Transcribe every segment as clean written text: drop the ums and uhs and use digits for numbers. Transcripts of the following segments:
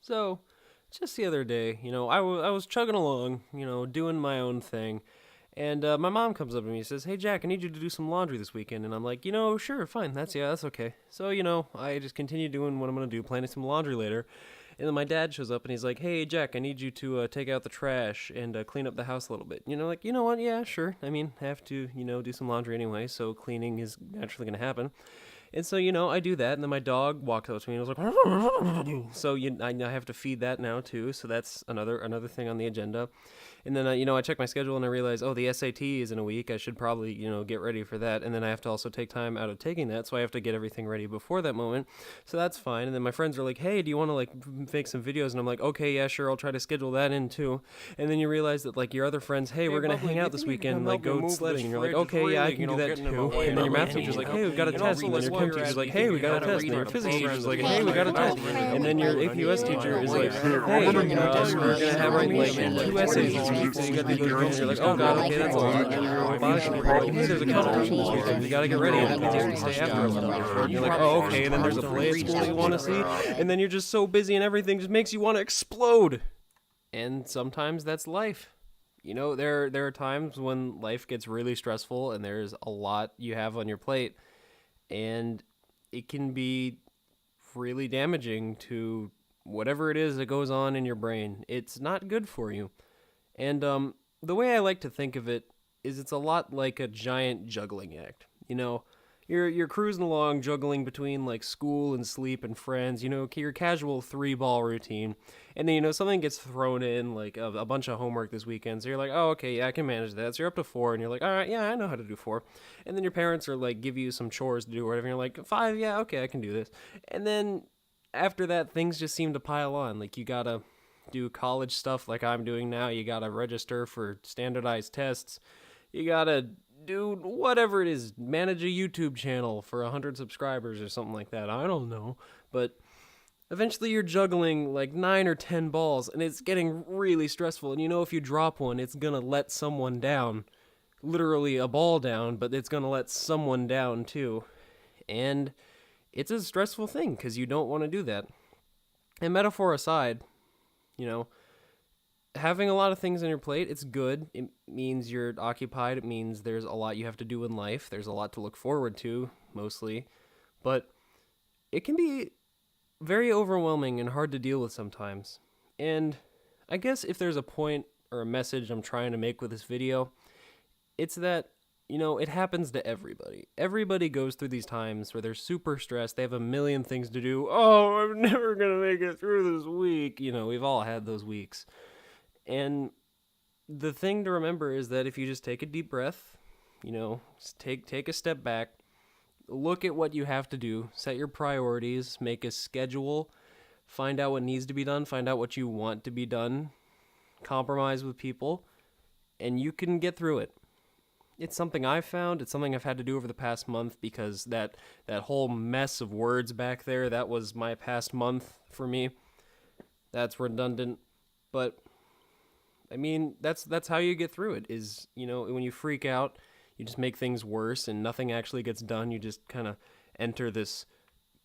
So, just the other day, I was chugging along, doing my own thing, and my mom comes up to me and says, "Hey, Jack, I need you to do some laundry this weekend." And I'm like, sure, fine, that's okay. So, I just continue doing what I'm going to do, planning some laundry later. And then my dad shows up and he's like, "Hey, Jack, I need you to take out the trash and clean up the house a little bit." You know what? Yeah, sure. I mean, I have to, do some laundry anyway, so cleaning is naturally going to happen. And so, I do that, and then my dog walks up to me and was like, so I have to feed that now too. So that's another thing on the agenda. And then, I check my schedule and I realize, oh, the SAT is in a week. I should probably, get ready for that. And then I have to also take time out of taking that. So I have to get everything ready before that moment. So that's fine. And then my friends are like, "Hey, do you want to make some videos?" And I'm like, "Okay, yeah, sure. I'll try to schedule that in too." And then you realize that like your other friends, "Hey, we're going to hang out this weekend, like go sledding." And you're like, "Okay, yeah, I can do that too." And then your math teacher's like, "Hey, we've got a test." And then your chem teacher's like, "Hey, we got a test." And then your physics teacher's like, "Hey, we got a test." And then your APUS teacher is like, "Hey, we're going to have like 2 essays this week, so you got to do those." And you're like, "Oh god, okay, that's a lot." And your robotics teacher's like, "Hey, there's a competition this weekend. You got to get ready. And you have to stay after a little bit for it." And you're like, "Oh, okay." And then there's a play at school that you want to see. And then you're just so busy and everything just makes you want to explode. And sometimes that's life. There are times when life gets really stressful and there's a lot you have on your plate, and it can be really damaging to whatever it is that goes on in your brain. It's not good for you. And the way I like to think of it is it's a lot like a giant juggling act. You're cruising along, juggling between like school and sleep and friends. Your casual 3-ball routine, and then something gets thrown in like a bunch of homework this weekend. So you're like, "Oh, okay, yeah, I can manage that." So you're up to 4, and you're like, "All right, yeah, I know how to do 4." And then your parents are like, give you some chores to do or whatever. And you're like, "5, yeah, okay, I can do this." And then after that, things just seem to pile on. Like you gotta do college stuff like I'm doing now. You gotta register for standardized tests. You gotta do whatever it is, manage a YouTube channel for 100 subscribers or something like that. I don't know. But eventually you're juggling like 9 or 10 balls, and it's getting really stressful. And if you drop one, it's gonna let someone down. Literally a ball down, but it's gonna let someone down too. And it's a stressful thing because you don't want to do that. And metaphor aside, you know, having a lot of things on your plate, it's good. It means you're occupied. It means there's a lot you have to do in life. There's a lot to look forward to, mostly. But it can be very overwhelming and hard to deal with sometimes. And I guess if there's a point or a message I'm trying to make with this video, it's that, it happens to everybody. Everybody goes through these times where they're super stressed. They have a million things to do. "Oh, I'm never going to make it through this week." We've all had those weeks. And the thing to remember is that if you just take a deep breath, just take a step back, look at what you have to do, set your priorities, make a schedule, find out what needs to be done, find out what you want to be done, compromise with people, and you can get through it. It's something I've found. It's something I've had to do over the past month because that whole mess of words back there, that was my past month for me. That's redundant, but I mean, that's how you get through it is, when you freak out, you just make things worse and nothing actually gets done. You just kind of enter this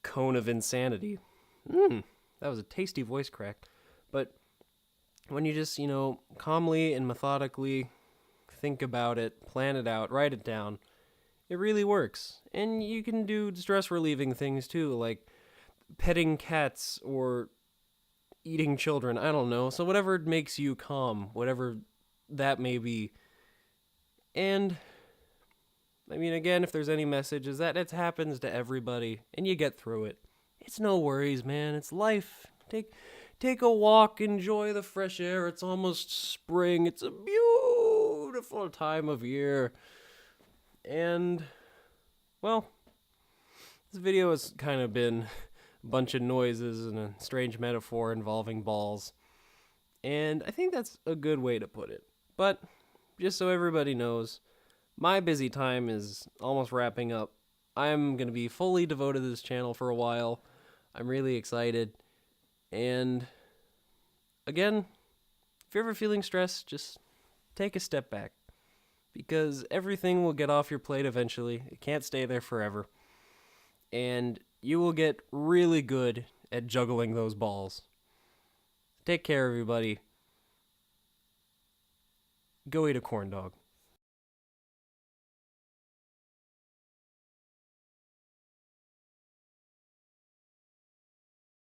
cone of insanity. That was a tasty voice crack. But when you just, calmly and methodically think about it, plan it out, write it down, it really works. And you can do stress relieving things too, like petting cats or eating children. I don't know. So whatever makes you calm, whatever that may be. And I mean, again, if there's any message, is that it happens to everybody and you get through it. It's no worries, man. It's life. Take a walk, enjoy the fresh air. It's almost spring. It's a beautiful time of year. And, well, this video has kind of been a bunch of noises and a strange metaphor involving balls. And I think that's a good way to put it. But, just so everybody knows, my busy time is almost wrapping up. I'm going to be fully devoted to this channel for a while. I'm really excited. And again, if you're ever feeling stressed, just take a step back. Because everything will get off your plate eventually. It can't stay there forever. And you will get really good at juggling those balls. Take care, everybody. Go eat a corn dog.